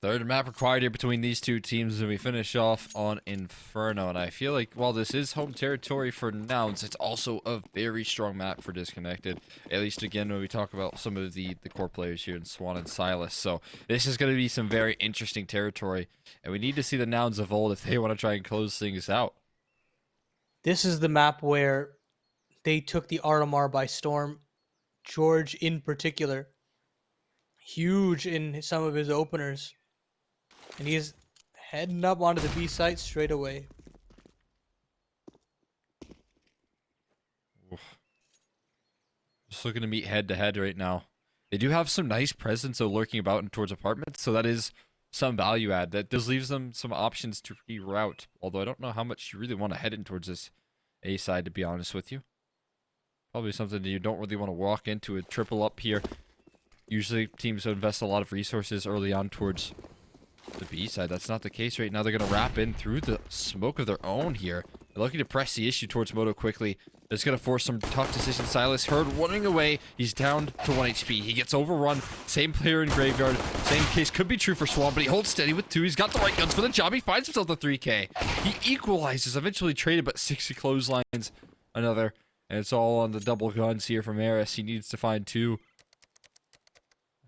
Third map required here between these two teams, and we finish off on Inferno. And I feel like while this is home territory for Nouns, it's also a very strong map for Disconnected. At least again when we talk about some of the core players here in SwahN and CSGO. So this is going to be some very interesting territory, and we need to see the Nouns of old if they want to try and close things out. This is the map where they took the RMR by storm. George in particular, huge in some of his openers. And he's heading up onto the B site straight away. Oof. Just looking to meet head to head right now. They do have some nice presence of lurking about and towards apartments, so that is some value add. That does leave them some options to reroute. Although I don't know how much you really want to head in towards this A side, to be honest with you. Probably something that you don't really want to walk into a triple up here. Usually teams invest a lot of resources early on towards the B side. That's not the case right now. They're going to wrap in through the smoke of their own here. They're looking to press the issue towards Moto quickly. That's going to force some tough decisions. Silas Hurd running away. He's down to 1 HP. He gets overrun. Same player in Graveyard. Same case could be true for SwahN, but he holds steady with 2. He's got the right guns for the job. He finds himself the 3K. He equalizes. Eventually traded, but 60 clotheslines. Another. And it's all on the double guns here from Eris. He needs to find 2.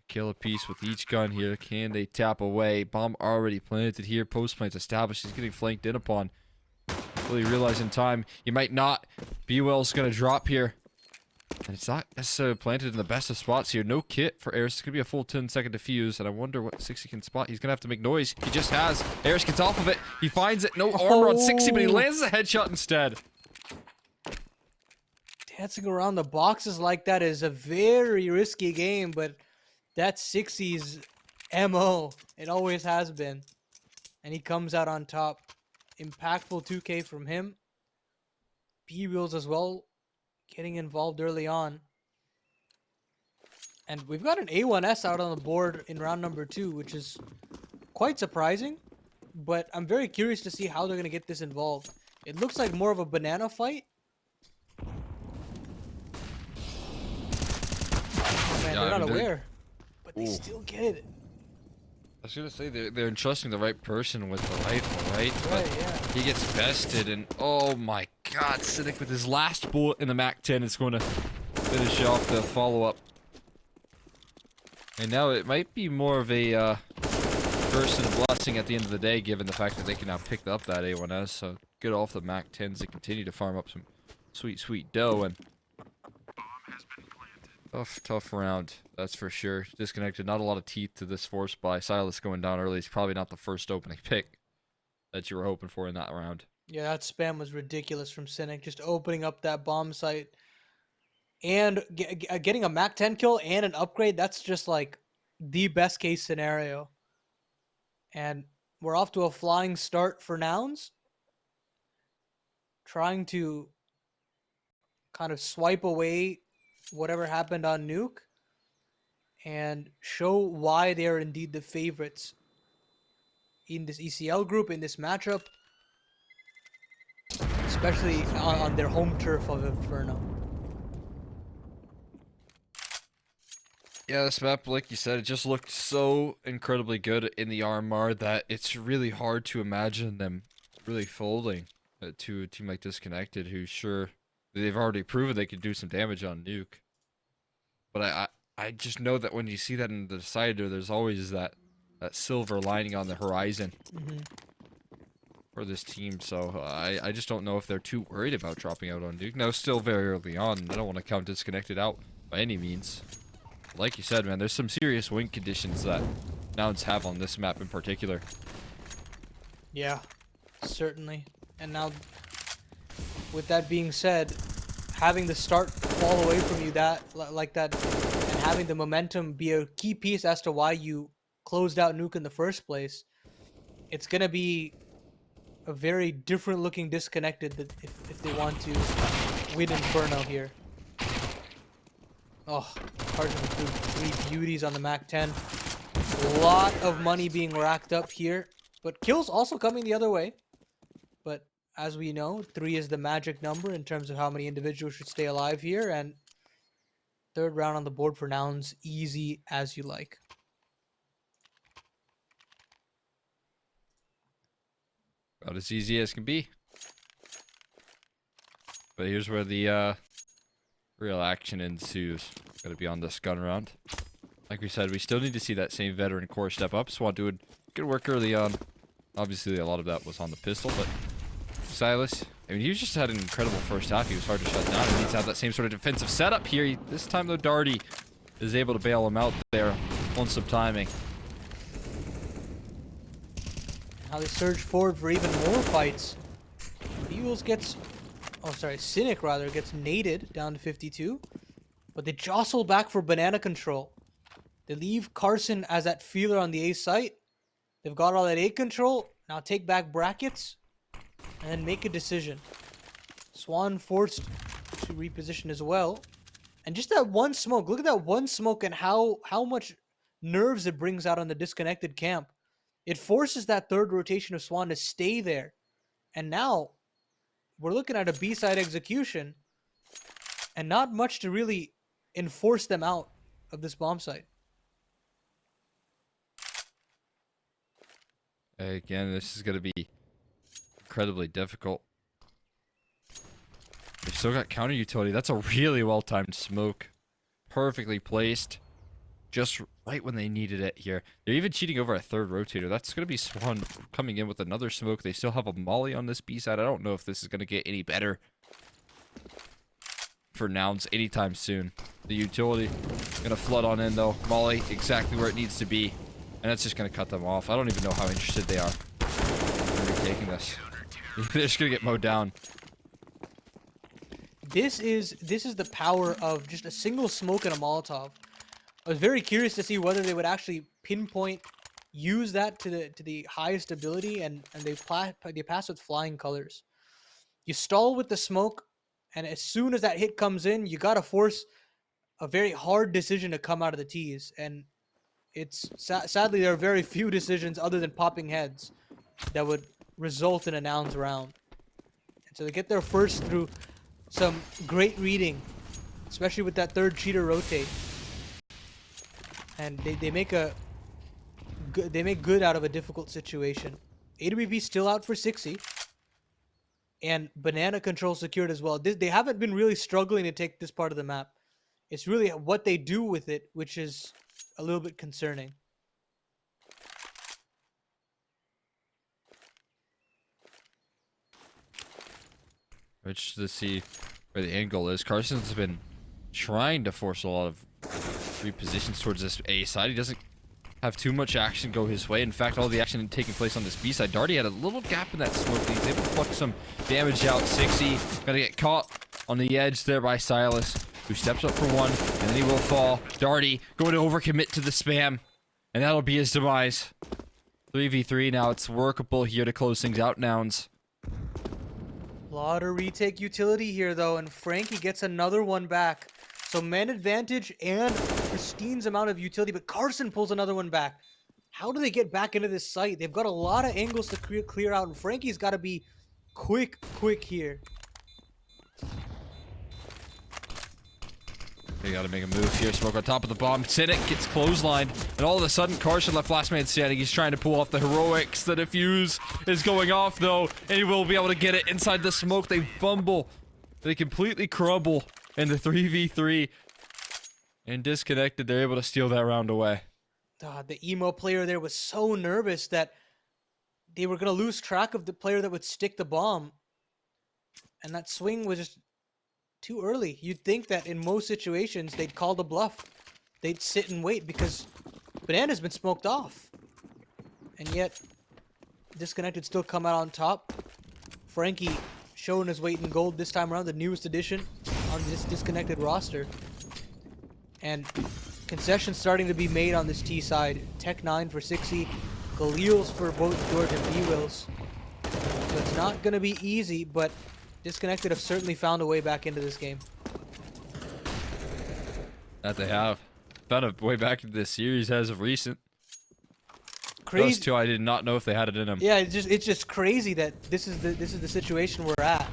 Kill a piece with each gun here. Can they tap away? Bomb already planted here. Post plants established. He's getting flanked in upon. Will he realize in time? He might not. bwills gonna drop here. And it's not necessarily planted in the best of spots here. No kit for Eris. It's gonna be a full 10-second defuse. And I wonder what 60 can spot. He's gonna have to make noise. He just has. Eris gets off of it. He finds it. No armor on 60, but he lands a headshot instead. Dancing around the boxes like that is a very risky game, but that's 60's MO. It always has been. And he comes out on top. Impactful 2K from him. bwills as well, getting involved early on. And we've got an A1S out on the board in round number 2, which is quite surprising. But I'm very curious to see how they're going to get this involved. It looks like more of a banana fight. Oh man, they're not aware. But they still get it. I was gonna say they're entrusting the right person with the rifle, right? Right, yeah. He gets bested, and oh my god, Cynic with his last bullet in the MAC-10 is going to finish off the follow-up. And now it might be more of a curse and a blessing at the end of the day, given the fact that they can now pick up that A1S. So get off the MAC-10s to continue to farm up some sweet, sweet dough. And tough round, that's for sure. Disconnected, not a lot of teeth to this force by Silas going down early. It's probably not the first opening pick that you were hoping for in that round. Yeah, that spam was ridiculous from Cynic, just opening up that bomb site and getting a MAC-10 kill and an upgrade. That's just like the best case scenario. And we're off to a flying start for Nouns. Trying to kind of swipe away whatever happened on Nuke and show why they are indeed the favorites in this ECL group, in this matchup, especially on their home turf of Inferno. Yeah, this map, like you said, it just looked so incredibly good in the RMR that it's really hard to imagine them really folding to a team like Disconnected, who's sure they've already proven they could do some damage on Nuke. But I just know that when you see that in the decider, there's always that silver lining on the horizon for this team. So I just don't know if they're too worried about dropping out on Nuke. Now, still very early on. I don't want to count Disconnected out by any means. Like you said, man, there's some serious win conditions that Nouns have on this map in particular. Yeah, certainly. And now, with that being said, having the start fall away from you like that, and having the momentum be a key piece as to why you closed out Nuke in the first place, it's gonna be a very different looking Disconnected if they want to win Inferno here. Oh, hard to include 3 beauties on the MAC-10. A lot of money being racked up here, but kills also coming the other way. But as we know, 3 is the magic number in terms of how many individuals should stay alive here, and third round on the board for Nouns, easy as you like. About as easy as can be. But here's where the real action ensues. Gotta be on this gun round. Like we said, we still need to see that same veteran core step up. SwahN doing good work early on. Obviously, a lot of that was on the pistol, but Silas, I mean, he just had an incredible first half. He was hard to shut down. He needs to have that same sort of defensive setup here. This time, though, Darty is able to bail him out there on some timing. Now they surge forward for even more fights. bwills gets, oh sorry, Cynic rather, gets naded down to 52. But they jostle back for banana control. They leave Carson as that feeler on the A site. They've got all that A control. Now take back brackets and then make a decision. SwahN forced to reposition as well. And just that one smoke. Look at that one smoke and how much nerves it brings out on the disconnected camp. It forces that third rotation of SwahN to stay there. And now we're looking at a B side execution and not much to really enforce them out of this bomb site. Again, this is going to be incredibly difficult. They've still got counter utility. That's a really well-timed smoke. Perfectly placed. Just right when they needed it here. They're even cheating over a third rotator. That's going to be SwahN coming in with another smoke. They still have a molly on this B side. I don't know if this is going to get any better for Nouns anytime soon. The utility going to flood on in, though. Molly exactly where it needs to be. And that's just going to cut them off. I don't even know how interested they are in taking this. They're just going to get mowed down. This is the power of just a single smoke and a Molotov. I was very curious to see whether they would actually pinpoint, use that to the highest ability, and they pass with flying colors. You stall with the smoke, and as soon as that hit comes in, you gotta force a very hard decision to come out of the tees. And it's sadly there are very few decisions other than popping heads that would result in a Nouns round. And so they get there first through some great reading, especially with that third cheater rotate. And they make good out of a difficult situation. AWP still out for 60. And banana control secured as well. They haven't been really struggling to take this part of the map. It's really what they do with it, which is a little bit concerning. Which to see where the angle is. Carson's been trying to force a lot of repositions towards this A side. He doesn't have too much action go his way. In fact, all the action taking place on this B side. Darty had a little gap in that smoke. He's able to pluck some damage out. 60. Gonna get caught on the edge there by Silas, who steps up for one, and then he will fall. Darty going to overcommit to the spam, and that'll be his demise. 3v3 now. It's workable here to close things out, Nouns. A lot of retake utility here, though, and Frankie gets another one back. So man advantage and Pristine's amount of utility, but Carson pulls another one back. How do they get back into this site? They've got a lot of angles to clear out, and Frankie's got to be quick here. They gotta make a move here. Smoke on top of the bomb. Cynic gets clotheslined, and all of a sudden, Carson left last man standing. He's trying to pull off the heroics. The defuse is going off, though, and he will be able to get it inside the smoke. They fumble. They completely crumble in the 3v3. And disconnected, they're able to steal that round away. The emo player there was so nervous that they were going to lose track of the player that would stick the bomb. And that swing was just too early. You'd think that in most situations they'd call the bluff. They'd sit and wait because Banana's been smoked off. And yet, disconnected still come out on top. Frankie showing his weight in gold this time around, the newest addition on this disconnected roster. And concessions starting to be made on this T side. Tech 9 for 60, Galil's for both George and bwills. So it's not going to be easy, but disconnected have certainly found a way back into this game. That they have. Found a way back into this series as of recent. Crazy. Those two, I did not know if they had it in them. Yeah, it's just crazy that this is the situation we're at.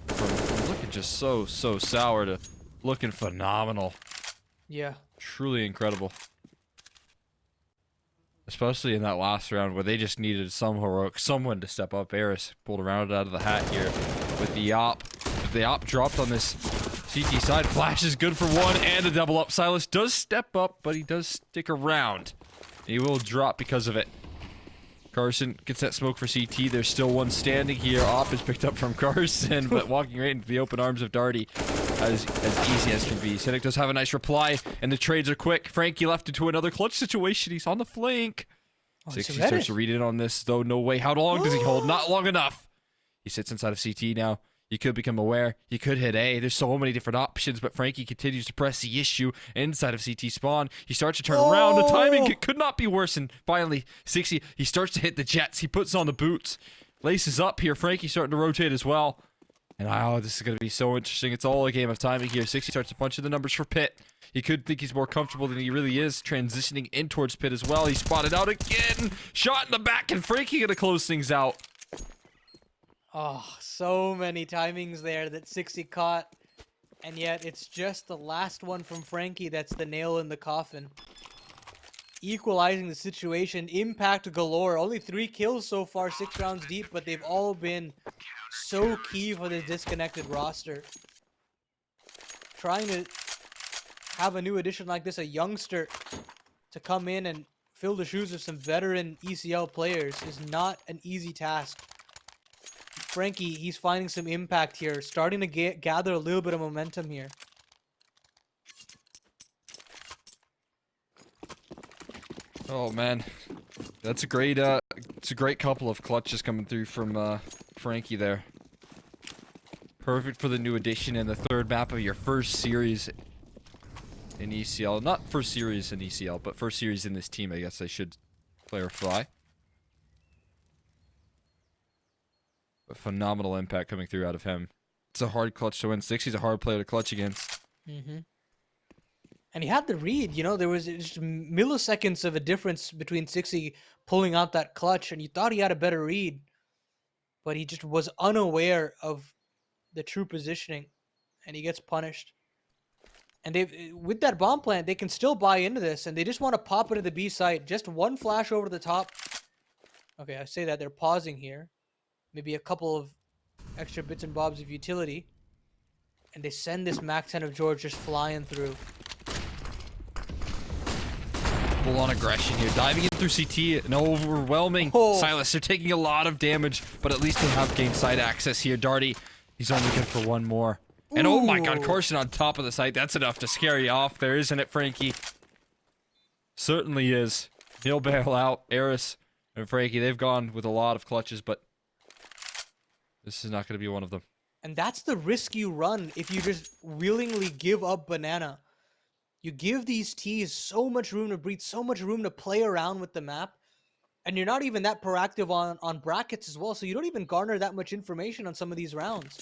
From looking just so sour to looking phenomenal. Yeah. Truly incredible. especially in that last round where they just needed someone to step up. Eris pulled around out of the hat here with the op. The op dropped on this CT side. Flash is good for one and a double up. Silas does step up, but he does stick around. He will drop because of it. Carson gets that smoke for CT. There's still one standing here. Op is picked up from Carson, but walking right into the open arms of Darty as easy as can be. Cynic does have a nice reply, and the trades are quick. Frankie left into another clutch situation. He's on the flank. 60 starts to read in on this, though. No way. How long does he hold? Not long enough. He sits inside of CT now. He could become aware. He could hit A. There's so many different options, but Frankie continues to press the issue inside of CT spawn. He starts to turn around. The timing could not be worse. And finally, 60, he starts to hit the jets. He puts on the boots. Laces up here. Frankie starting to rotate as well. And this is going to be so interesting. It's all a game of timing here. 60 starts to punch in the numbers for Pit. He could think he's more comfortable than he really is, transitioning in towards Pit as well. He's spotted out again. Shot in the back, and Frankie going to close things out. Oh, so many timings there that 60 caught, and yet it's just the last one from Frankie that's the nail in the coffin. Equalizing the situation, impact galore. Only 3 kills so far, 6 rounds deep, but they've all been so key for the disconnected roster. Trying to have a new addition like this, a youngster, to come in and fill the shoes of some veteran ECL players is not an easy task. Frankie, he's finding some impact here, starting to gather a little bit of momentum here. Oh man, that's a great it's a great couple of clutches coming through from Frankie there. Perfect for the new addition and the third map of your first series in ECL. Not first series in ECL, but first series in this team, I guess I should clarify. A phenomenal impact coming through out of him. It's a hard clutch to win. 60's a hard player to clutch against. And he had the read, you know, there was just milliseconds of a difference between 60 pulling out that clutch, and you thought he had a better read, but he just was unaware of the true positioning, and he gets punished. And with that bomb plant, they can still buy into this, and they just want to pop into the B site. Just one flash over the top. Okay, I say that they're pausing here. Maybe a couple of extra bits and bobs of utility. And they send this Mac 10 of George just flying through. Full on aggression here. Diving in through CT. An overwhelming Silas. They're taking a lot of damage, but at least they have gained side access here. Darty, he's only good for one more. And oh my god, Carson on top of the site. That's enough to scare you off there, isn't it, Frankie? Certainly is. He'll bail out. Eris and Frankie, they've gone with a lot of clutches, but this is not going to be one of them. And that's the risk you run if you just willingly give up banana. You give these T's so much room to breathe, so much room to play around with the map, and you're not even that proactive on brackets as well, so you don't even garner that much information on some of these rounds.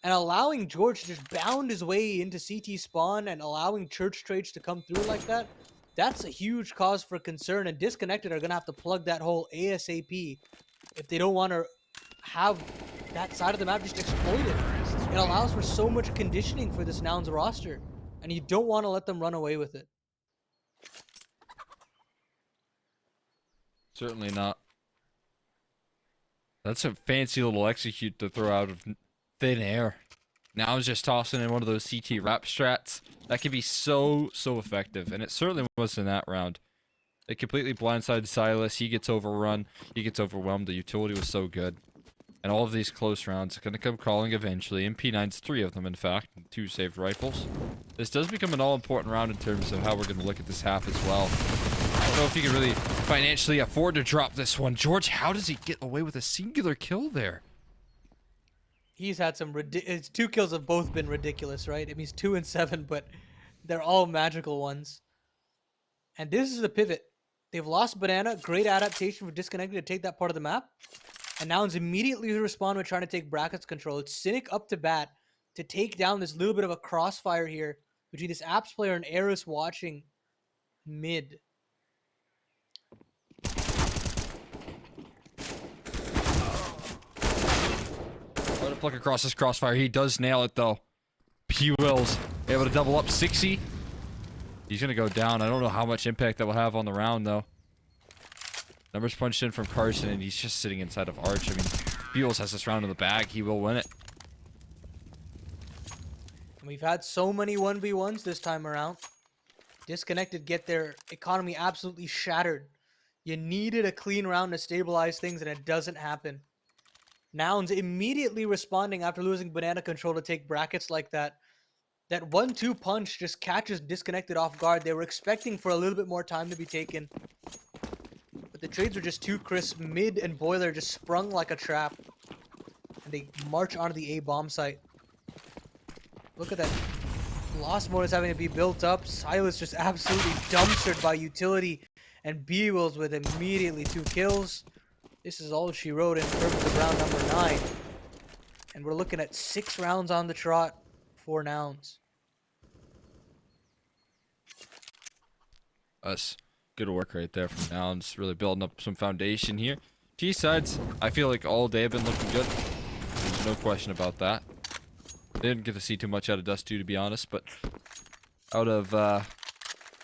And allowing George to just bound his way into CT spawn and allowing church trades to come through like that, that's a huge cause for concern, and Disconnected are going to have to plug that hole ASAP if they don't want to have that side of the map just exploited. It allows for so much conditioning for this Nouns roster, and you don't want to let them run away with it. Certainly not. That's a fancy little execute to throw out of thin air. Now it's just tossing in one of those CT wrap strats. That can be so effective, and it certainly was in that round. It completely blindsided Silas. He gets overrun. He gets overwhelmed. The utility was so good. And all of these close rounds are going to come calling eventually. MP9's 3 of them, in fact. 2 saved rifles. This does become an all-important round in terms of how we're going to look at this half as well. I don't know if you can really financially afford to drop this one. George, how does he get away with a singular kill there? He's had some his 2 kills have both been ridiculous, right? I mean, he's 2 and 7, but they're all magical ones. And this is the pivot. They've lost banana. Great adaptation for Disconnected to take that part of the map. And Nouns immediately respond with trying to take brackets control. It's Cynic up to bat to take down this little bit of a crossfire here between this Apps player and Eris watching mid. Try to pluck across this crossfire. He does nail it, though. bwills able to double up 60. He's going to go down. I don't know how much impact that will have on the round, though. Numbers punched in from Carson, and he's just sitting inside of Arch. I mean, bwills has this round in the bag. He will win it. We've had so many 1v1s this time around. Disconnected get their economy absolutely shattered. You needed a clean round to stabilize things, and it doesn't happen. Nouns immediately responding after losing banana control to take brackets like that. That 1-2 punch just catches Disconnected off guard. They were expecting for a little bit more time to be taken. But the trades were just too crisp. Mid and Boiler just sprung like a trap. And they march onto the A bomb site. Look at that. Lost mode is having to be built up. Silas just absolutely dumpstered by utility. And bwills with immediately 2 kills. This is all she wrote in terms of round number 9. And we're looking at 6 rounds on the trot for Nouns. Us. Good work right there from Nouns. Really building up some foundation here. T-sides, I feel like all day have been looking good. There's no question about that. Didn't get to see too much out of Dust 2, to be honest, but out of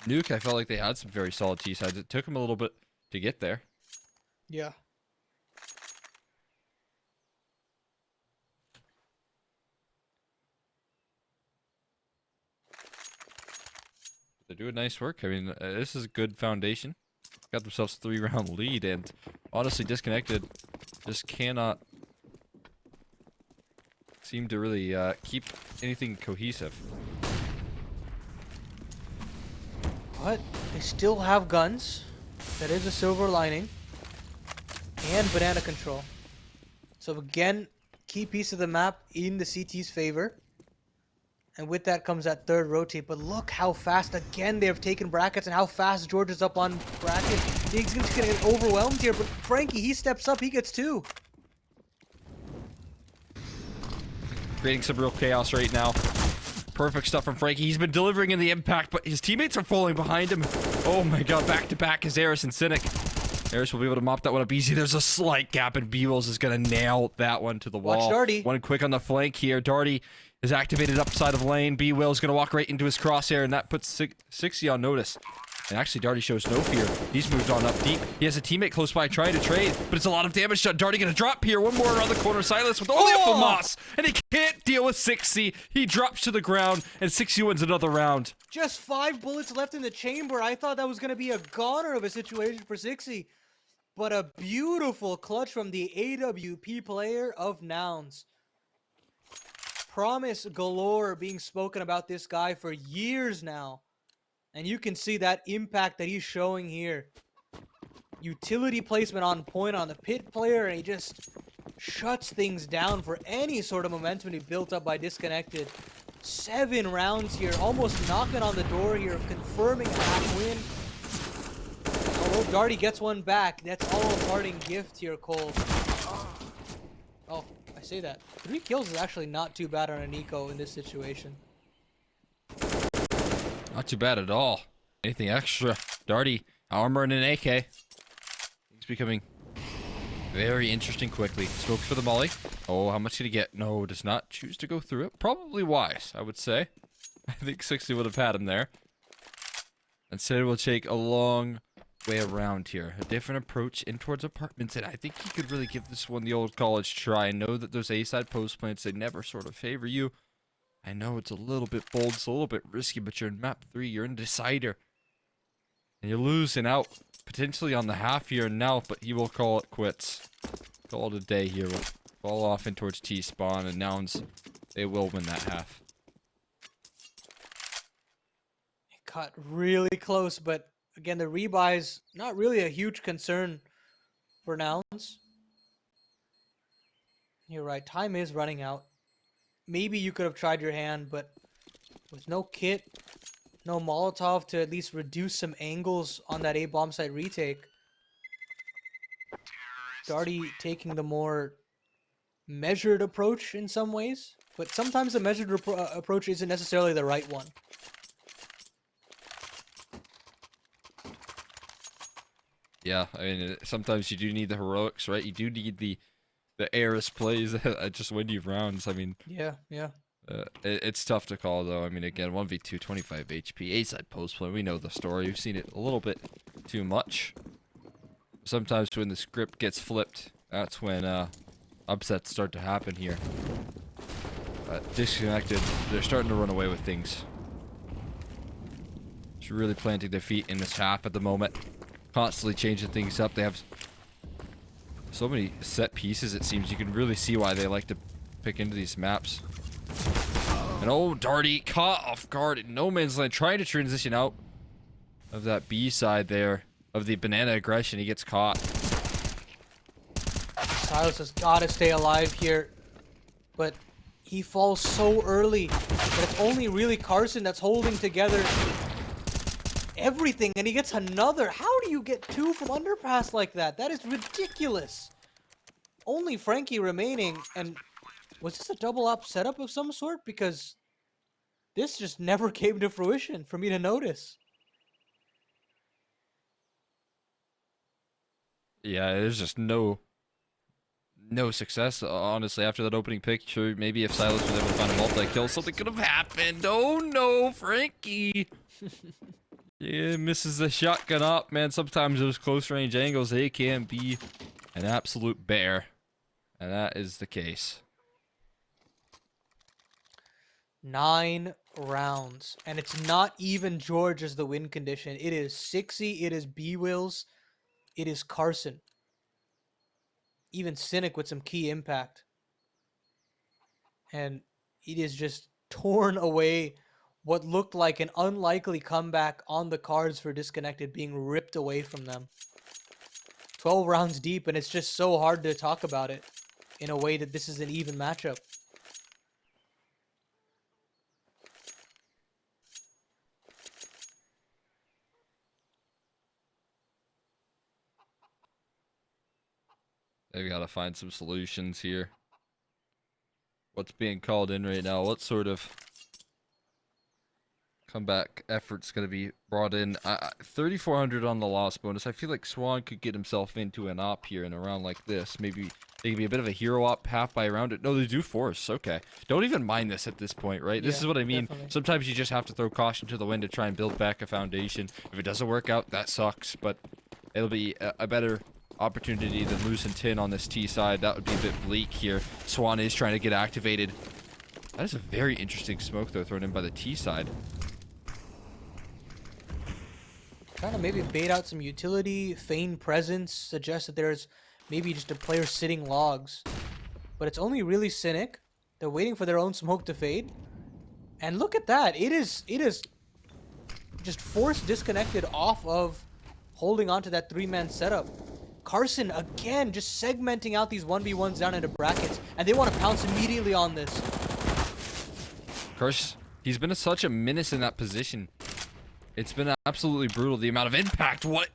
Nuke, I felt like they had some very solid T-sides. It took them a little bit to get there. Yeah. They're doing nice work. I mean, this is a good foundation. Got themselves a 3-round lead, and honestly, Disconnected just cannot seem to really keep anything cohesive. But they still have guns. That is a silver lining. And banana control. So again, key piece of the map in the CT's favor. And with that comes that third rotate. But look how fast, again, they've taken brackets and how fast George is up on bracket. He's going to get overwhelmed here. But Frankie, he steps up. He gets 2. Creating some real chaos right now. Perfect stuff from Frankie. He's been delivering in the impact, but his teammates are falling behind him. Oh my god, back-to-back is Eris and Cynic. Eris will be able to mop that one up easy. There's a slight gap, and bwills is going to nail that one to the wall. Watch Darty. One quick on the flank here. Darty is activated upside of lane. bwills going to walk right into his crosshair, and that puts 60 on notice. And actually, Darty shows no fear. He's moved on up deep. He has a teammate close by trying to trade, but it's a lot of damage done. Darty gonna drop here. One more around the corner. Silas with only a FAMAS, and he can't deal with 60. He drops to the ground, and 60 wins another round. Just 5 bullets left in the chamber. I thought that was going to be a goner of a situation for 60. But a beautiful clutch from the AWP player of Nouns. Promise galore being spoken about this guy for years now. And you can see that impact that he's showing here. Utility placement on point on the pit player, and he just shuts things down for any sort of momentum he built up by Disconnected. 7 rounds here, almost knocking on the door here, confirming a half win. Although Darty gets one back, that's all a parting gift here, Cole. Oh, I say that. 3 kills is actually not too bad on a Nico in this situation. Not too bad at all. Anything extra? Darty, armor and an AK. He's becoming very interesting quickly. Smokes for the molly. Oh, how much did he get? No, does not choose to go through it. Probably wise, I would say. I think 60 would have had him there. Instead, we'll take a long way around here. A different approach in towards apartments, and I think he could really give this one the old college try. I know that those A-side post plants, they never sort of favor you. I know it's a little bit bold, it's a little bit risky, but you're in map 3, you're in Decider. And you're losing out potentially on the half here now, but he will call it quits. Call it a day here. We'll fall off in towards T-spawn, and Nouns, they will win that half. It got really close, but again, the rebuys, not really a huge concern for Nouns. You're right, time is running out. Maybe you could have tried your hand, but with no kit, no Molotov to at least reduce some angles on that A-bomb site retake. Darty taking the more measured approach in some ways, but sometimes the measured approach isn't necessarily the right one. Yeah, I mean, sometimes you do need the heroics, right? You do need the Eris plays that just win you rounds. I mean, yeah. It's tough to call, though. I mean, again, 1v2, 25 HP, A-side post play. We know the story. We've seen it a little bit too much. sometimes when the script gets flipped, that's when upsets start to happen here. Disconnected, they're starting to run away with things. Just really planting their feet in this half at the moment. Constantly changing things up. They have so many set pieces, it seems. You can really see why they like to pick into these maps. And oh, Darty caught off guard in no man's land, trying to transition out of that B side there, of the banana aggression. He gets caught. Silas has got to stay alive here, but he falls so early that it's only really Carson that's holding together everything, and he gets another. How do you get 2 from underpass like that? That is ridiculous. Only Frankie remaining, and was this a double up setup of some sort? Because this just never came to fruition for me to notice. Yeah, there's just no success, honestly, after that opening picture. Maybe if Silas was able to find a multi-kill, something could have happened. Oh no, Frankie! Yeah, misses the shotgun up, man. Sometimes those close range angles, they can be an absolute bear. And that is the case. 9 rounds. And it's not even George as the win condition. It is Sixy, it is bwills, it is Carson. Even Cynic with some key impact. And it is just torn away. What looked like an unlikely comeback on the cards for Disconnected being ripped away from them. 12 rounds deep, and it's just so hard to talk about it in a way that this is an even matchup. They've got to find some solutions here. What's being called in right now? What sort of comeback effort's going to be brought in? 3,400 on the loss bonus. I feel like SwahN could get himself into an op here in a round like this. Maybe they can be a bit of a hero op half by round. No, they do force. Okay. Don't even mind this at this point, right? This is what I mean. Definitely. Sometimes you just have to throw caution to the wind to try and build back a foundation. If it doesn't work out, that sucks. But it'll be a better opportunity than losing 10 on this T side. That would be a bit bleak here. SwahN is trying to get activated. That is a very interesting smoke, though, thrown in by the T side. Trying to maybe bait out some utility, feign presence, suggest that there's maybe just a player sitting logs. But it's only really Cynic. They're waiting for their own smoke to fade. And look at that. It is just forced Disconnected off of holding on to that 3-man setup. Carson, again, just segmenting out these 1v1s down into brackets. And they want to pounce immediately on this. Carson, he's been such a menace in that position. It's been absolutely brutal, the amount of impact. What?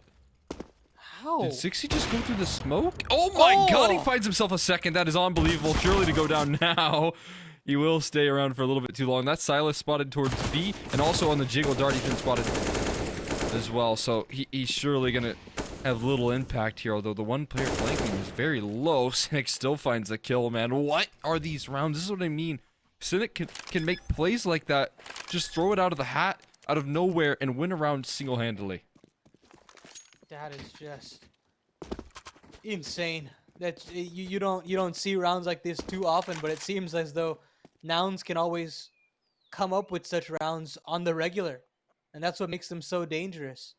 How? Did 60 just go through the smoke? Oh my god, he finds himself a second. That is unbelievable. Surely to go down now. He will stay around for a little bit too long. That's Silas spotted towards B, and also on the jiggle, Darty's been spotted as well. So he's surely going to have little impact here, although the one player flanking is very low. Cynic still finds the kill, man. What are these rounds? This is what I mean. Cynic can make plays like that. Just throw it out of the hat, out of nowhere, and win a round single-handedly. That is just insane. That you don't see rounds like this too often, but it seems as though Nouns can always come up with such rounds on the regular, and that's what makes them so dangerous.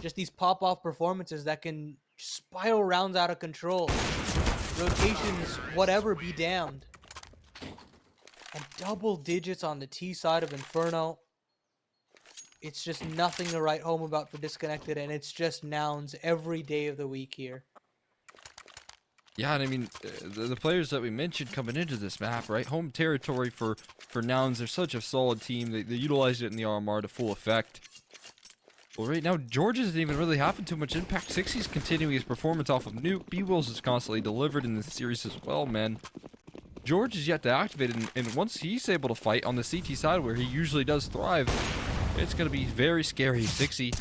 Just these pop-off performances that can spiral rounds out of control. Rotations, whatever, be damned. And double digits on the T side of Inferno. It's just nothing to write home about for Disconnected, and it's just Nouns every day of the week here. Yeah, and I mean, the players that we mentioned coming into this map, right? Home territory for Nouns. They're such a solid team. They utilized it in the RMR to full effect. Well, right now, George isn't even really having too much impact. 60's continuing his performance off of Nuke. bwills is constantly delivered in this series as well, man. George is yet to activate it, and once he's able to fight on the CT side where he usually does thrive, it's going to be very scary. 60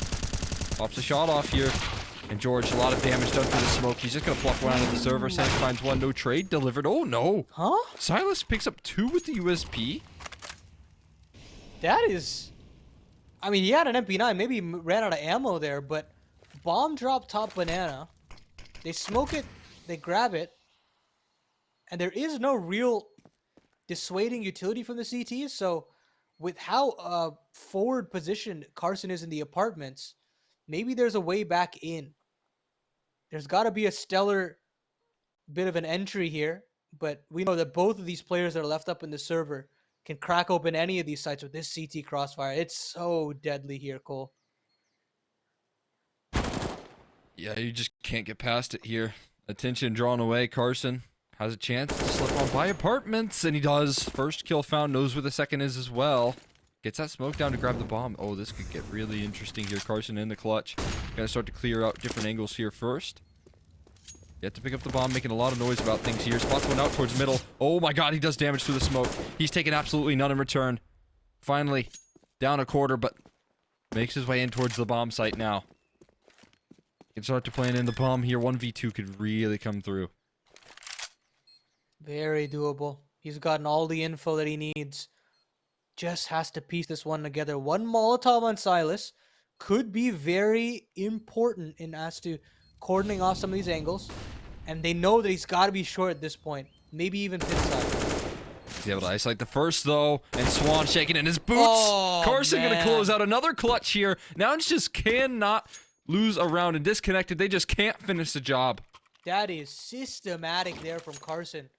pops a shot off here. And George, a lot of damage done through the smoke. He's just going to pluck one out of the server. Cynic finds one. No trade delivered. Oh, no. Huh? Silas picks up 2 with the USP. That is... I mean, he had an MP9. Maybe he ran out of ammo there, but bomb drop top banana. They smoke it, they grab it, and there is no real dissuading utility from the CTs. So with how forward positioned Carson is in the apartments, maybe there's a way back in. There's got to be a stellar bit of an entry here, but we know that both of these players that are left up in the server can crack open any of these sites with this CT crossfire. It's so deadly here, Cole. Yeah, you just can't get past it here. Attention drawn away. Carson has a chance to slip on by apartments, and he does. First kill found, knows where the second is as well. Gets that smoke down to grab the bomb. Oh, this could get really interesting here. Carson in the clutch. Gotta start to clear out different angles here first. Yet to pick up the bomb, making a lot of noise about things here. Spots one out towards middle. Oh my god, he does damage through the smoke. He's taken absolutely none in return. Finally, down a quarter, but makes his way in towards the bomb site now. Can start to plan in the bomb here. 1v2 could really come through. Very doable. He's gotten all the info that he needs. Just has to piece this one together. One Molotov on Silas could be very important in as to cordoning off some of these angles. And they know that he's got to be short at this point. Maybe even pin side. He's able to isolate the first, though. And SwahN shaking in his boots. Oh, Carson man. going to close out another clutch here. Nouns just cannot lose a round and disconnected. They just can't finish the job. That is systematic there from Carson.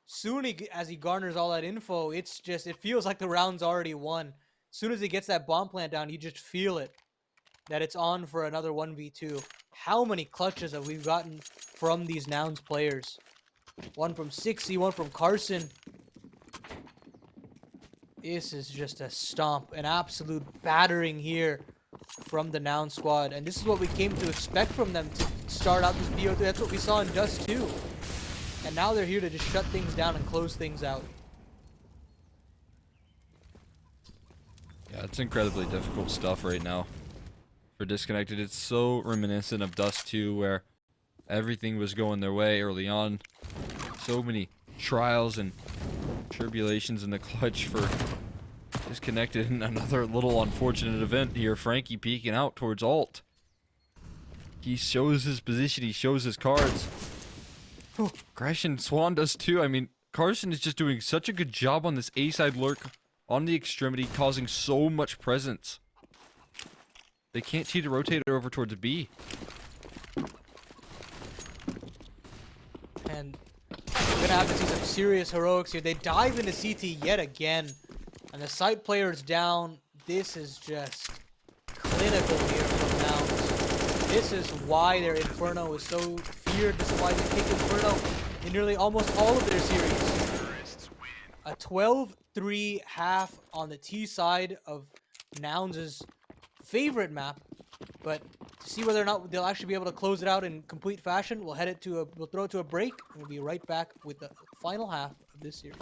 Soon as he garners all that info, it feels like the round's already won. As soon as he gets that bomb plant down, you just feel it. That it's on for another 1v2. How many clutches have we gotten from these Nouns players? One from 60, one from Carson. This is just a stomp, an absolute battering here from the Nouns squad. And this is what we came to expect from them to start out this BO2. That's what we saw in Dust 2. And now they're here to just shut things down and close things out. Yeah, it's incredibly difficult stuff right now for Disconnected. It's so reminiscent of Dust 2, where everything was going their way early on. So many trials and tribulations in the clutch for Disconnected. And another little unfortunate event here. Frankie peeking out towards alt. He shows his position. He shows his cards. Aggression, SwahN does too. I mean, Carson is just doing such a good job on this A-side lurk on the extremity, causing so much presence. They can't cheat a rotator over towards B. And we're going to have to see some serious heroics here. They dive into CT yet again. And the site player is down. This is just clinical here from Nouns. This is why their Inferno is so feared. This is why they pick Inferno in nearly almost all of their series. A 12-3 half on the T side of Nouns' favorite map. But to see whether or not they'll actually be able to close it out in complete fashion, we'll throw it to a break, and we'll be right back with the final half of this series.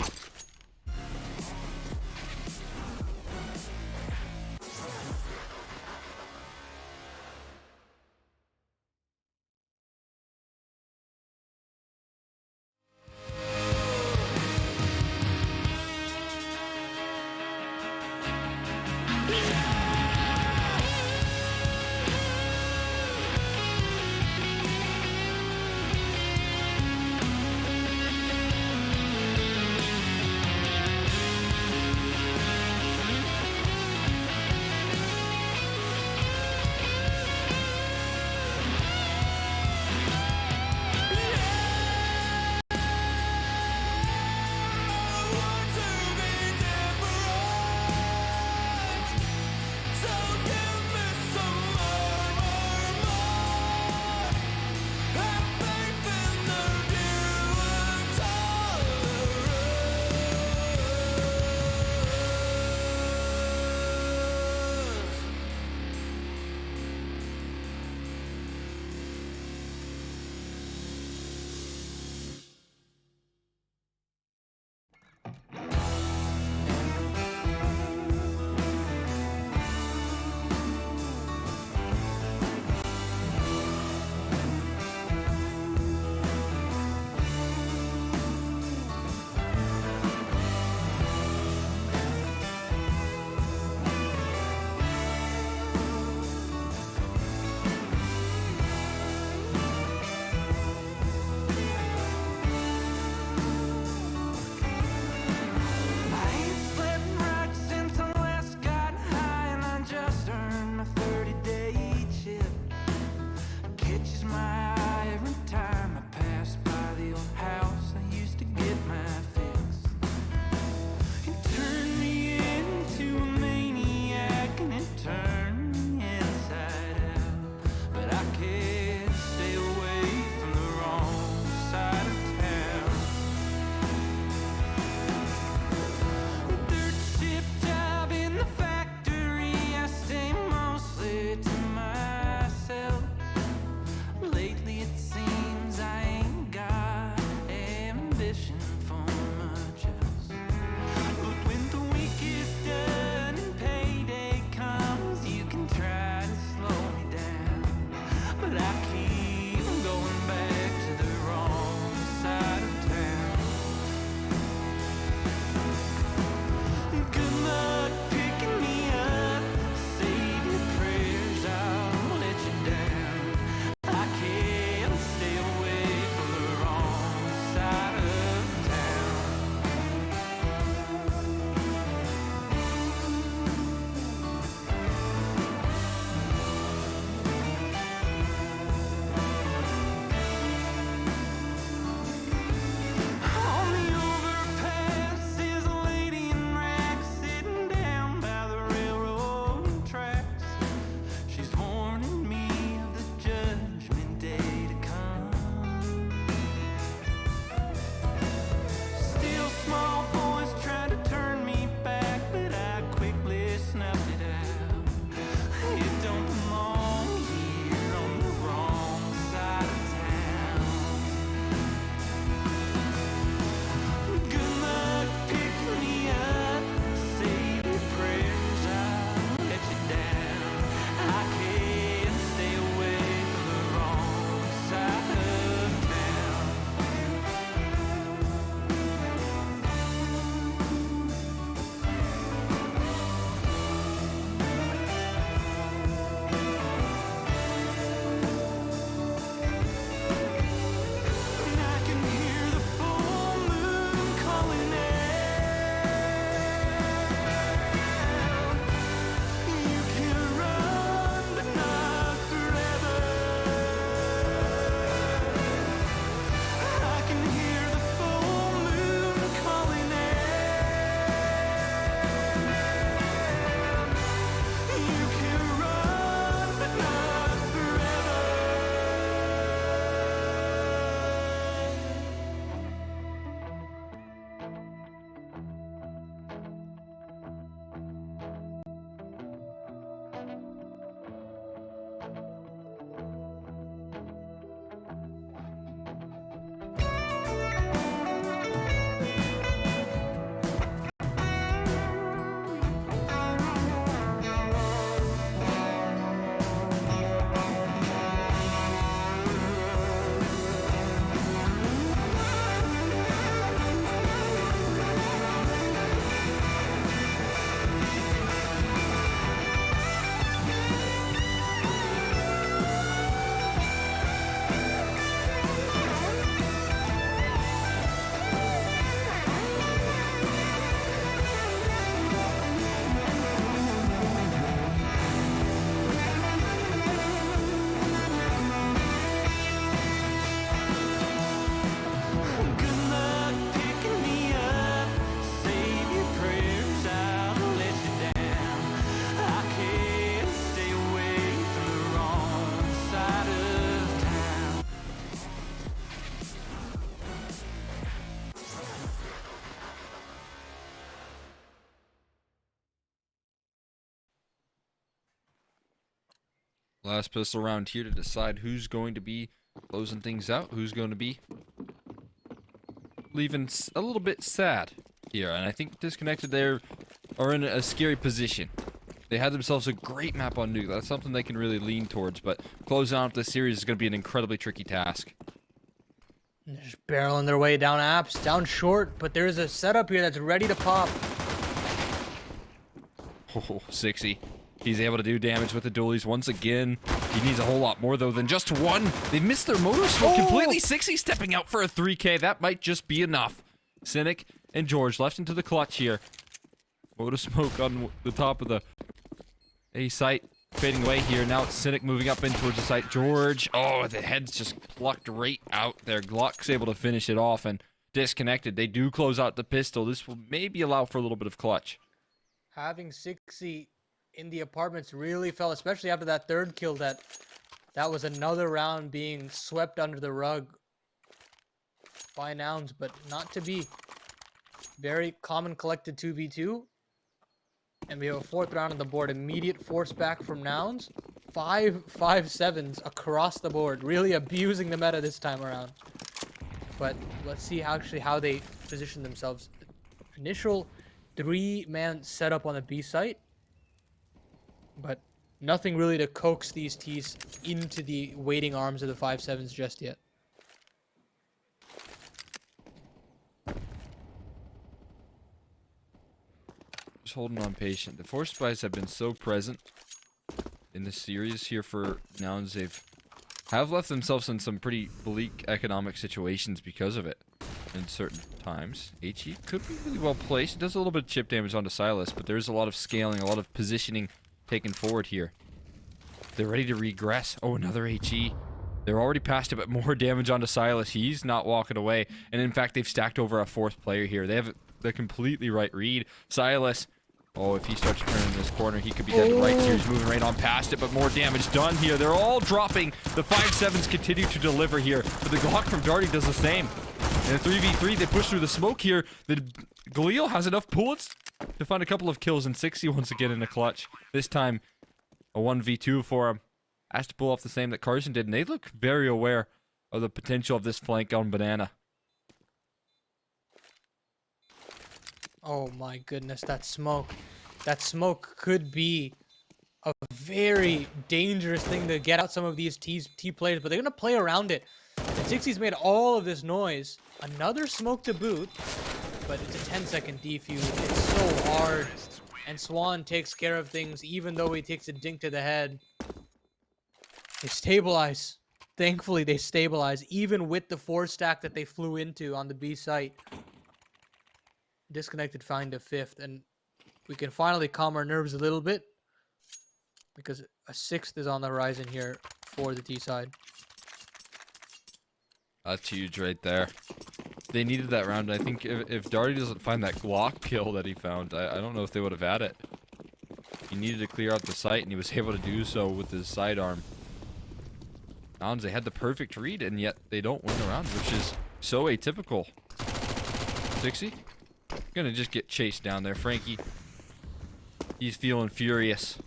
Last pistol round here to decide who's going to be closing things out, who's going to be leaving a little bit sad here. And I think Disconnected there are in a scary position. They had themselves a great map on Nuke. That's something they can really lean towards, but closing out this series is going to be an incredibly tricky task. They're just barreling their way down apps, down short, but there's a setup here that's ready to pop. Oh, 60. He's able to do damage with the dualies once again. He needs a whole lot more, though, than just one. They missed their motor smoke completely. 60 stepping out for a 3K. That might just be enough. Cynic and George left into the clutch here. Motor smoke on the top of the A site. Fading away here. Now it's Cynic moving up in towards the site. George. Oh, the head's just plucked right out there. Glock's able to finish it off, and Disconnected. They do close out the pistol. This will maybe allow for a little bit of clutch. Having 60 in the apartments really fell, especially after that third kill. That was another round being swept under the rug by Nouns, but not to be. Very common collected 2v2. And we have a fourth round on the board. Immediate force back from Nouns. 5-5-7s across the board. Really abusing the meta this time around. But let's see how they position themselves. Initial 3-man setup on the B site. But nothing really to coax these T's into the waiting arms of the 5-7s just yet. Just holding on patient. The force spies have been so present in this series here for Nouns. They've left themselves in some pretty bleak economic situations because of it in certain times. HE could be really well placed. It does a little bit of chip damage onto Silas, but there's a lot of scaling, a lot of positioning taken forward here. They're ready to regress. Oh, another HE. They're already past it, but more damage onto Silas. He's not walking away. And in fact, they've stacked over a fourth player here. They have the completely right read. Silas, oh, if he starts to turn in this corner, he could be dead to right here. He's moving right on past it, but more damage done here. They're all dropping. The 5-7s continue to deliver here, but the Glock from Darty does the same. In a 3v3, they push through the smoke here. The Galil has enough bullets to find a couple of kills, and 60 once again in a clutch. This time, a 1v2 for him. Has to pull off the same that Carson did, and they look very aware of the potential of this flank on Banana. Oh my goodness, that smoke. That smoke could be a very dangerous thing to get out some of these T players, but they're going to play around it. And 60's made all of this noise. Another smoke to boot, but it's a 10-second defuse. It's so hard. And SwahN takes care of things, even though he takes a dink to the head. They stabilize. Thankfully, they stabilize, even with the 4-stack that they flew into on the B site. Disconnected find a 5th, and we can finally calm our nerves a little bit, because a 6th is on the horizon here for the T side. That's huge right there. They needed that round. I think if Darty doesn't find that Glock kill that he found, I don't know if they would have had it. He needed to clear out the site, and he was able to do so with his sidearm. Nouns, they had the perfect read, and yet they don't win the round, which is so atypical. 60? Gonna just get chased down there. Frankie, he's feeling furious.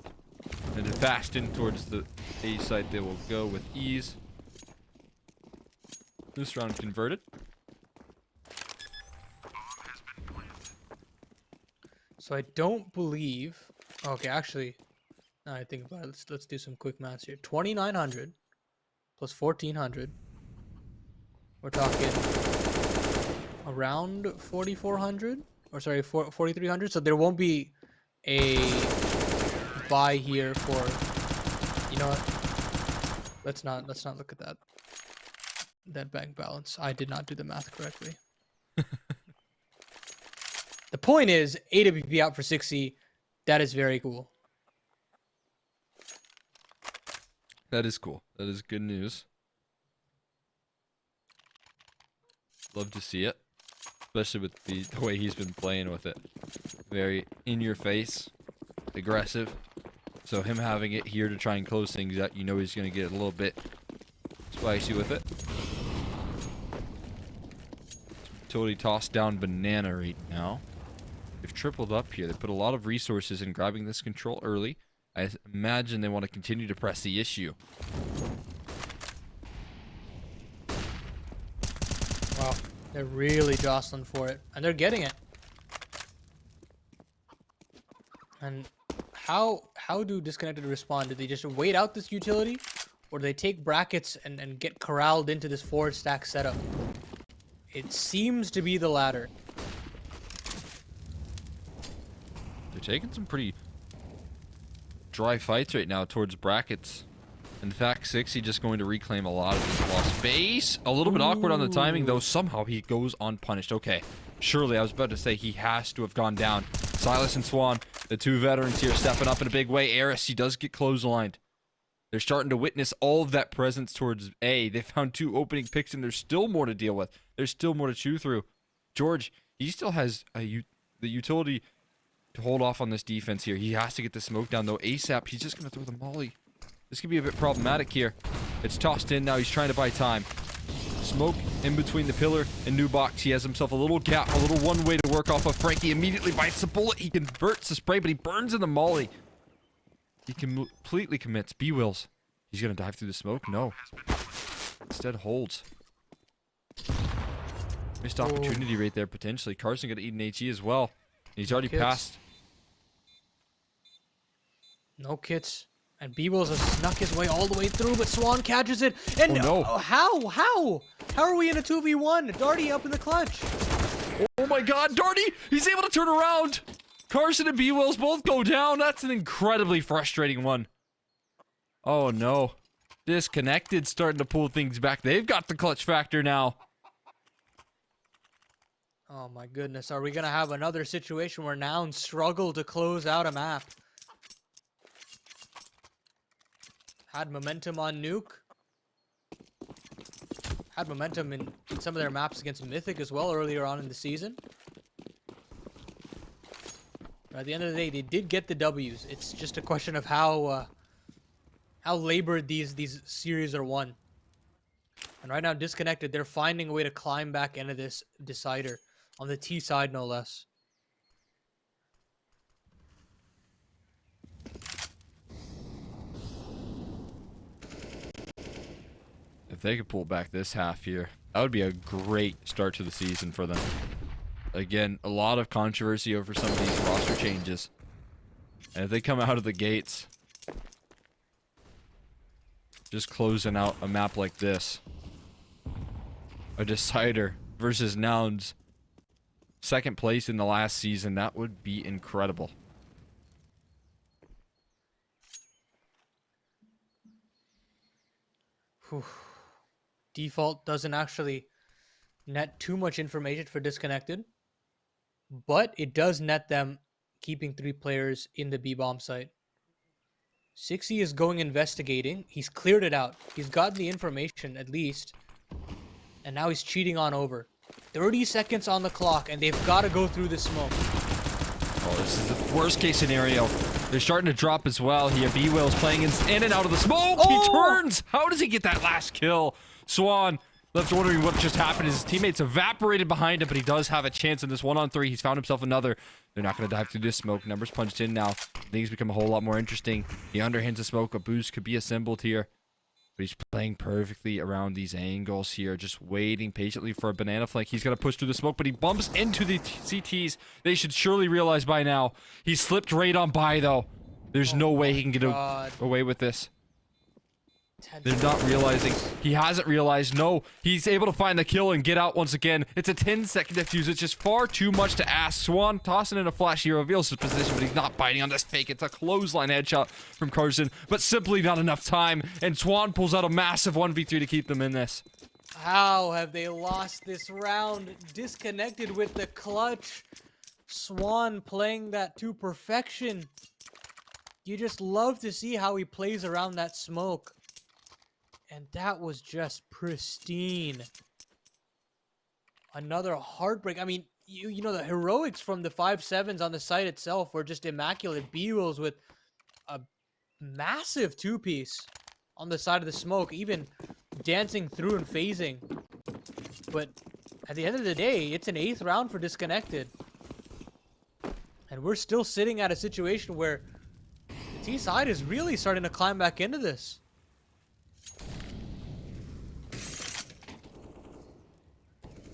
And then fast in towards the A site they will go with ease. This round converted. So I don't believe... Okay, actually, now I think about it, let's do some quick maths here. 2,900 plus 1,400. We're talking around 4,400, or sorry, 4,300. So there won't be a buy here for, you know what? Let's not look at that bank balance. I did not do the math correctly. The point is, AWP out for 60. That is very cool. That is cool. That is good news. Love to see it. Especially with the way he's been playing with it. Very in your face. Aggressive. So him having it here to try and close things out, you know he's going to get a little bit spicy with it. Totally tossed down Banana right now. They've tripled up here. They put a lot of resources in grabbing this control early. I imagine they want to continue to press the issue. Wow, they're really jostling for it, and they're getting it. And how do Disconnected respond? Do they just wait out this utility, or do they take brackets and get corralled into this 4-stack setup? It seems to be the latter. They're taking some pretty dry fights right now towards brackets. In fact, 60 just going to reclaim a lot of his lost space. A little bit awkward on the timing, though. Somehow he goes unpunished. Okay, surely I was about to say he has to have gone down. Silas and SwahN, the two veterans here, stepping up in a big way. Eris, he does get clotheslined. They're starting to witness all of that presence towards A. They found 2 opening picks, and there's still more to deal with. There's still more to chew through. George, he still has the utility to hold off on this defense here. He has to get the smoke down, though. ASAP, he's just going to throw the molly. This could be a bit problematic here. It's tossed in now. He's trying to buy time. Smoke in between the pillar and new box. He has himself a little gap, a little one way to work off of. Frankie immediately bites the bullet. He converts the spray, but he burns in the molly. He completely commits. bwills. He's going to dive through the smoke? No. Instead holds. Missed opportunity right there, potentially. Carson going to eat an HE as well. He's already passed. No kits. And bwills has snuck his way all the way through, but SwahN catches it. And no. How? How are we in a 2v1? Darty up in the clutch. Oh my god, Darty! He's able to turn around! Carson and bwills both go down. That's an incredibly frustrating one. Oh no. Disconnected starting to pull things back. They've got the clutch factor now. Oh my goodness. Are we going to have another situation where Nouns struggle to close out a map? Had momentum on Nuke. Had momentum in some of their maps against Mythic as well earlier on in the season. But at the end of the day, they did get the W's. It's just a question of how labored these series are won. And right now, Disconnected, they're finding a way to climb back into this decider on the T side, no less. If they could pull back this half here, that would be a great start to the season for them. Again, a lot of controversy over some of these roster changes. And if they come out of the gates, just closing out a map like this, a decider versus Nouns, second place in the last season, that would be incredible. Whew. Default doesn't actually net too much information for Disconnected, but it does net them keeping 3 players in the B-bomb site. 60 is going investigating. He's cleared it out. He's gotten the information at least, and now he's cheating on over. 30 seconds on the clock, and they've got to go through the smoke. Oh, this is the worst case scenario. They're starting to drop as well here. bwills playing in and out of the smoke. Oh! He turns. How does he get that last kill? SwahN left wondering what just happened. His teammates evaporated behind him, but he does have a chance in this 1-on-3. He's found himself another. They're not going to dive through this smoke. Numbers punched in now. Things become a whole lot more interesting. He underhands the smoke. A boost could be assembled here. But he's playing perfectly around these angles here, just waiting patiently for a banana flank. He's going to push through the smoke, but he bumps into the CTs. They should surely realize by now. He slipped right on by, though. There's no way he can get away with this. They're not realizing. He hasn't realized. No, he's able to find the kill and get out once again. It's a 10-second defuse. It's just far too much to ask. SwahN tossing in a flash. He reveals his position, but he's not biting on this fake. It's a clothesline headshot from Carson, but simply not enough time. And SwahN pulls out a massive 1v3 to keep them in this. How have they lost this round? Disconnected with the clutch. SwahN playing that to perfection. You just love to see how he plays around that smoke. And that was just pristine. Another heartbreak. I mean, you know, the heroics from the 5-7s on the site itself were just immaculate. bwills with a massive 2-piece on the side of the smoke, even dancing through and phasing. But at the end of the day, it's an 8th round for Disconnected. And we're still sitting at a situation where T side is really starting to climb back into this.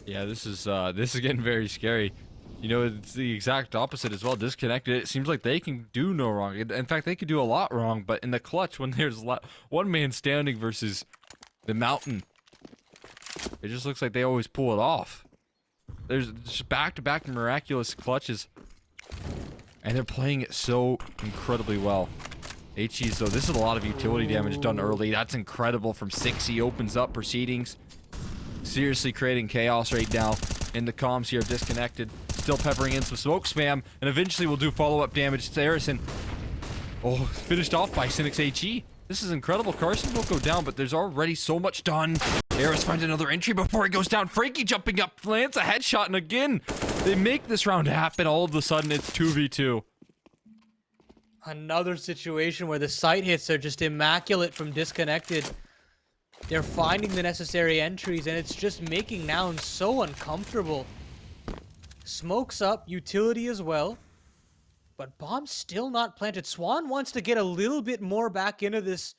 Yeah, this is getting very scary. You know, it's the exact opposite as well. Disconnected. It seems like they can do no wrong. In fact, they could do a lot wrong. But in the clutch, when there's one man standing versus the mountain, it just looks like they always pull it off. There's just back-to-back miraculous clutches, and they're playing it so incredibly well. HE's though, this is a lot of utility damage done early. That's incredible from 6. He opens up proceedings. Seriously creating chaos right now in the comms here. Disconnected. Still peppering in some smoke spam, and eventually will do follow-up damage to Harrison. Oh, finished off by Cynic's HE. This is incredible. Carson will go down, but there's already so much done. Harris finds another entry before he goes down. Frankie jumping up, lands a headshot, and again, they make this round happen. All of a sudden, it's 2v2. Another situation where the sight hits are just immaculate from Disconnected. They're finding the necessary entries, and it's just making Nouns so uncomfortable. Smokes up, utility as well. But bomb's still not planted. SwahN wants to get a little bit more back into this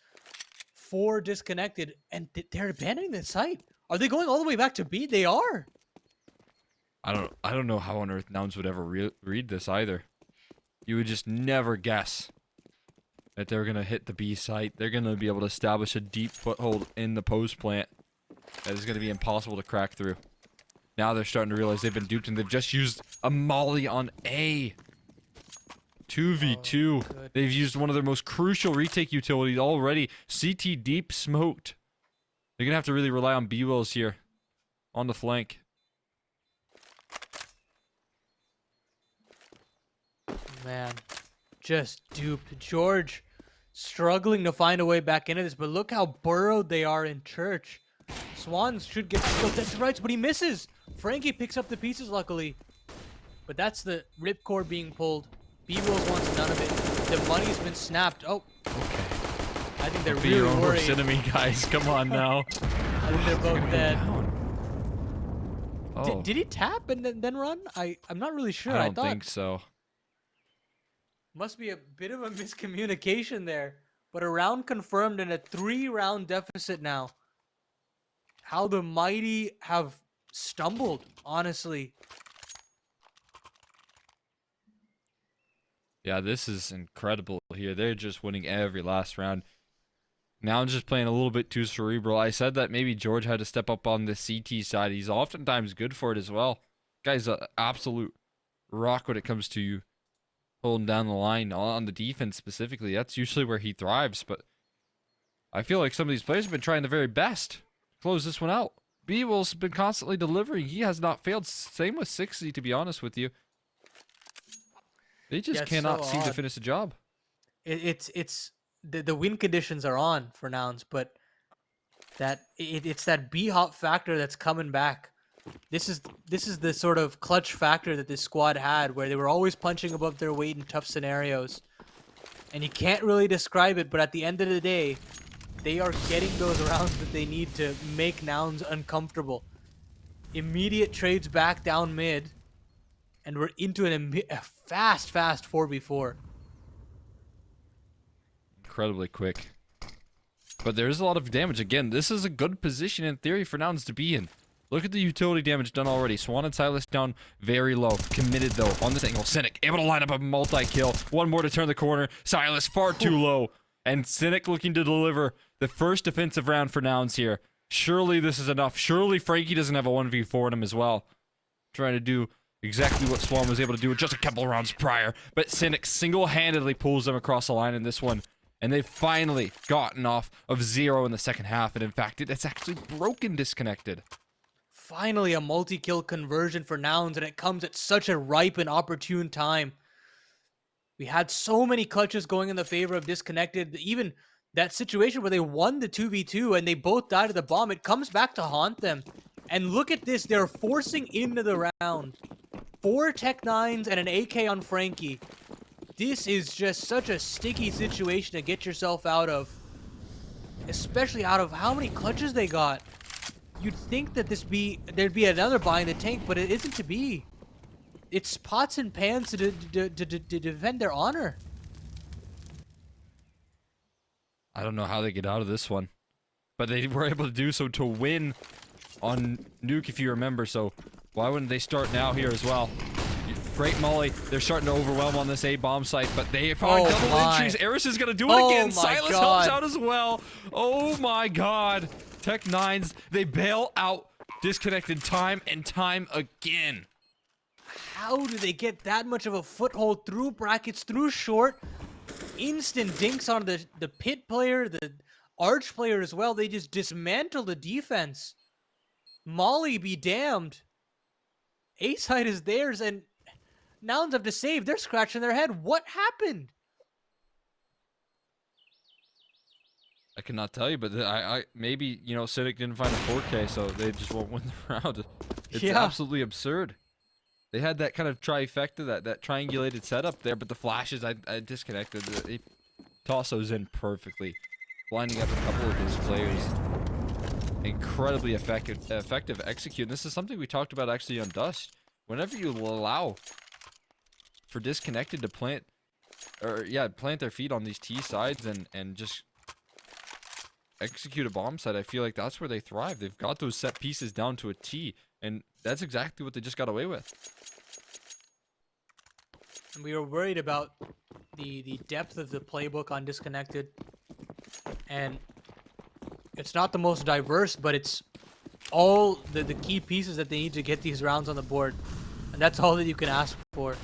for Disconnected, and they're abandoning the site. Are they going all the way back to B? They are. I don't know how on earth Nouns would ever read this either. You would just never guess that they're gonna hit the B site. They're gonna be able to establish a deep foothold in the post plant that is gonna be impossible to crack through. Now they're starting to realize they've been duped, and they've just used a molly on A. 2v2. Oh, they've used one of their most crucial retake utilities already. CT deep smoked. They're gonna have to really rely on bwills here on the flank. Man, just duped. George struggling to find a way back into this, but look how burrowed they are in church. SwahN should get still dead to rights, but he misses. Frankie picks up the pieces, luckily. But that's the ripcord being pulled. bwills wants none of it. The money's been snapped. Oh, Okay. I think they're Be really your own worried. worst enemy, guys. Come on now. I think they're both dead. Oh, Did he tap and then run? I'm not really sure. I I don't thought think so. must be a bit of a miscommunication there. But a round confirmed and a 3-round deficit now. How the mighty have stumbled, honestly. Yeah, this is incredible here. They're just winning every last round. Now I'm just playing a little bit too cerebral. I said that maybe George had to step up on the CT side. He's oftentimes good for it as well. Guy's an absolute rock when it comes to you holding down the line on the defense specifically. That's usually where he thrives, but I feel like some of these players have been trying their very best to close this one out. bwills has been constantly delivering. He has not failed. Same with 60, to be honest with you. They just Yeah, it's cannot so seem to odd. finish the job. It's the win conditions are on for Nouns, but it's that B hop factor that's coming back. This is the sort of clutch factor that this squad had, where they were always punching above their weight in tough scenarios, and you can't really describe it. But at the end of the day, they are getting those rounds that they need to make Nouns uncomfortable. Immediate trades back down mid, and we're into a fast 4v4. Incredibly quick. But there's a lot of damage. Again, this is a good position in theory for Nouns to be in. Look at the utility damage done already. SwahN and Silas down very low. Committed though on this angle. Cynic able to line up a multi-kill. One more to turn the corner. Silas far too low. And Cynic looking to deliver the first defensive round for Nouns here. Surely this is enough. Surely Frankie doesn't have a 1v4 in him as well. Trying to do exactly what SwahN was able to do just a couple rounds prior. But Cynic single-handedly pulls them across the line in this one. And they've finally gotten off of 0 in the second half. And in fact, it's actually broken Disconnected. Finally, a multi-kill conversion for Nouns, and it comes at such a ripe and opportune time. We had so many clutches going in the favor of Disconnected. Even that situation where they won the 2v2 and they both died of the bomb, it comes back to haunt them. And look at this, they're forcing into the round. 4 Tech 9s and an AK on Frankie. This is just such a sticky situation to get yourself out of. Especially out of how many clutches they got. You'd think that there'd be another buying the tank, but it isn't to be. It's pots and pans to defend their honor. I don't know how they get out of this one, but they were able to do so to win on Nuke, if you remember. So why wouldn't they start now here as well? Great molly. They're starting to overwhelm on this A bomb site, but they find double entries. Eris is gonna do it again. Silas helps out as well. Oh my god. Tech9s, they bail out Disconnected time and time again. How do they get that much of a foothold through brackets, through short? Instant dinks on the pit player, the arch player as well. They just dismantle the defense. Molly be damned. A side is theirs, and Nouns have to save. They're scratching their head. What happened? I cannot tell you, but I maybe, you know, Cynic didn't find a 4K, so they just won't win the round. It's absolutely absurd. They had that kind of trifecta, that triangulated setup there, but the flashes I disconnected. They toss those in perfectly, blinding up a couple of those players. Incredibly effective execute. And this is something we talked about actually on Dust. Whenever you allow for Disconnected to plant their feet on these T sides and just execute a bomb site, I feel like that's where they thrive. They've got those set pieces down to a T, and that's exactly what they just got away with. And we were worried about the depth of the playbook on Disconnected, and it's not the most diverse, but it's all the key pieces that they need to get these rounds on the board, and that's all that you can ask for.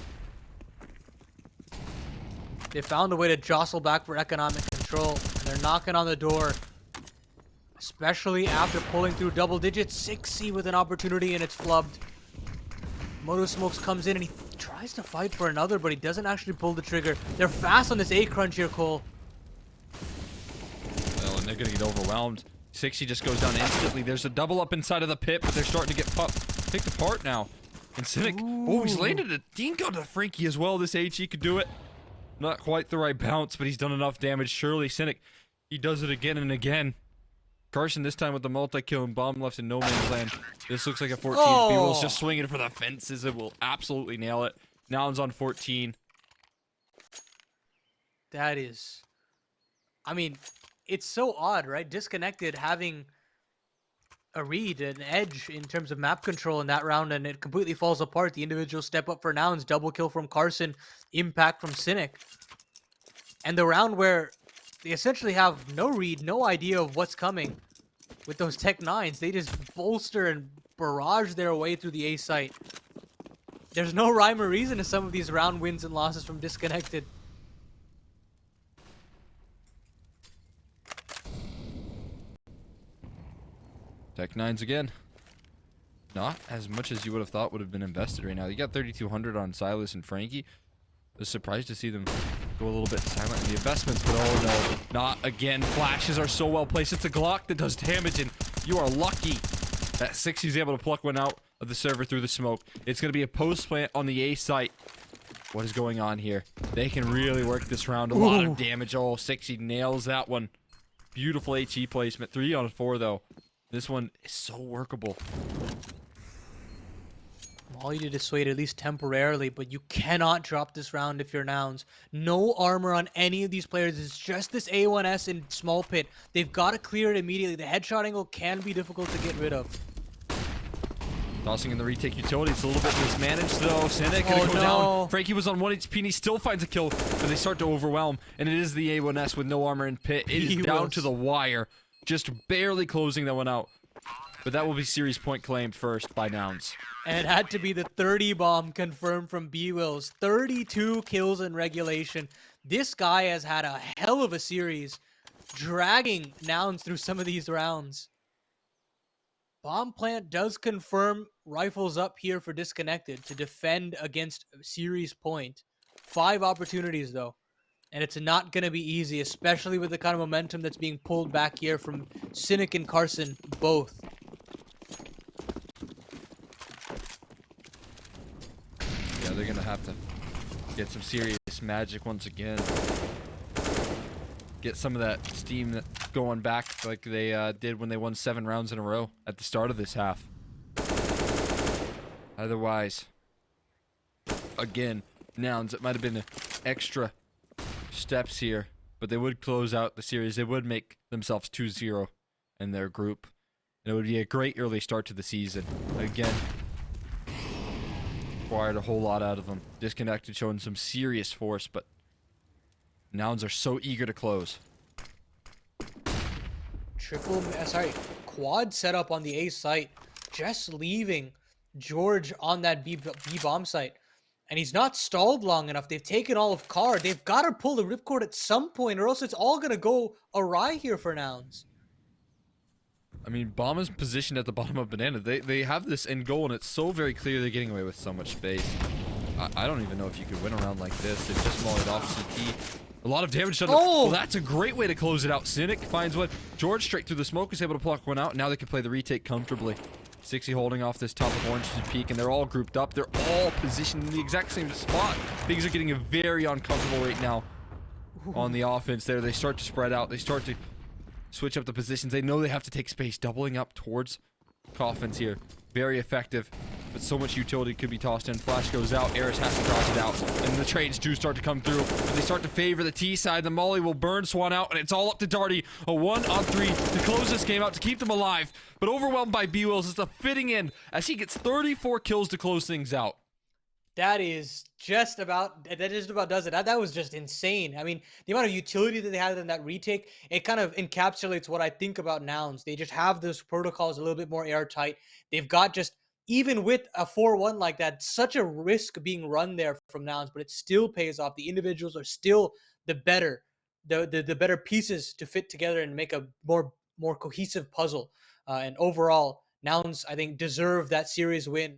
They found a way to jostle back for economic control, and they're knocking on the door, especially after pulling through double digits. 6C with an opportunity, and it's flubbed. Moto Smokes comes in, and he tries to fight for another, but he doesn't actually pull the trigger. They're fast on this A crunch here, Cole. Well, and they're gonna get overwhelmed. 6C just goes down instantly. There's a double up inside of the pit, but they're starting to get picked apart now. And Cynic, oh, he's landed a dingo to Frankie as well. This HE could do it. Not quite the right bounce, but he's done enough damage. Surely Cynic, he does it again and again. Carson this time with the multi-kill and bomb left in no man's land. This looks like a 14. bwills just swinging for the fences. It will absolutely nail it. Nouns on 14. That is... I mean, it's so odd, right? Disconnected having a read, an edge in terms of map control in that round, and it completely falls apart. The individual step up for Nouns, double kill from Carson, impact from Cynic. And the round where they essentially have no read, no idea of what's coming with those Tech9s. They just bolster and barrage their way through the A site. There's no rhyme or reason to some of these round wins and losses from Disconnected. Tech9s again. Not as much as you would have thought would have been invested right now. You got 3,200 on Silas and Frankie. I was surprised to see them go a little bit silent in the investments, but oh no, not again. Flashes are so well placed. It's a Glock that does damage, and you are lucky that 6C's able to pluck one out of the server through the smoke. It's going to be a post plant on the A site. What is going on here? They can really work this round. A lot of damage. Oh, 6C nails that one. Beautiful HE placement. 3 on 4 though. This one is so workable. All you did is sway it at least temporarily, but you cannot drop this round if you're Nouns. No armor on any of these players. It's just this A1S in small pit. They've got to clear it immediately. The headshot angle can be difficult to get rid of. Tossing in the retake utility. It's a little bit mismanaged though. Cynic gonna go down. Frankie was on 1 HP and he still finds a kill, but they start to overwhelm. And it is the A1S with no armor in pit. It is down to the wire. Just barely closing that one out. But that will be series point claimed first by Nouns. And it had to be the 30 bomb confirmed from bwills. 32 kills in regulation. This guy has had a hell of a series, dragging Nouns through some of these rounds. Bomb plant does confirm rifles up here for Disconnected to defend against series point. 5 opportunities though. And it's not going to be easy, especially with the kind of momentum that's being pulled back here from Cynic and Carson both. Yeah, they're going to have to get some serious magic once again. Get some of that steam going back like they did when they won 7 rounds in a row at the start of this half. Otherwise, again, Nouns, it might have been an extra steps here but they would close out the series. They would make themselves 2-0 in their group. And it would be a great early start to the season. Again, required a whole lot out of them. Disconnected, showing some serious force, but Nouns are so eager to close. Quad setup on the A site, just leaving George on that B bomb site. And he's not stalled long enough. They've taken all of car. They've got to pull the ripcord at some point, or else it's all going to go awry here for Nouns. I mean, bomb is positioned at the bottom of banana. They have this end goal, and it's so very clear they're getting away with so much space. I don't even know if you could win around like this. They've just mollied off CT. A lot of damage done. Oh! Well, that's a great way to close it out. Cynic finds one. George straight through the smoke is able to pluck one out. Now they can play the retake comfortably. 60 holding off this top of Orange's peak, and they're all grouped up. They're all positioned in the exact same spot. Things are getting very uncomfortable right now on the offense there. They start to spread out. They start to switch up the positions. They know they have to take space, doubling up towards Coffins here. Very effective, but so much utility could be tossed in. Flash goes out. Eris has to cross it out, and the trades do start to come through. But they start to favor the T side. The molly will burn SwahN out, and it's all up to Darty. A 1-on-3 to close this game out, to keep them alive. But overwhelmed by bwills, it's a fitting end as he gets 34 kills to close things out. That just about does it. That was just insane. I mean, the amount of utility that they had in that retake, it kind of encapsulates what I think about Nouns. They just have those protocols a little bit more airtight. They've got just, even with a 4-1 like that, such a risk being run there from Nouns, but it still pays off. The individuals are still the better pieces to fit together and make a more cohesive puzzle. And overall, Nouns, I think, deserve that series win.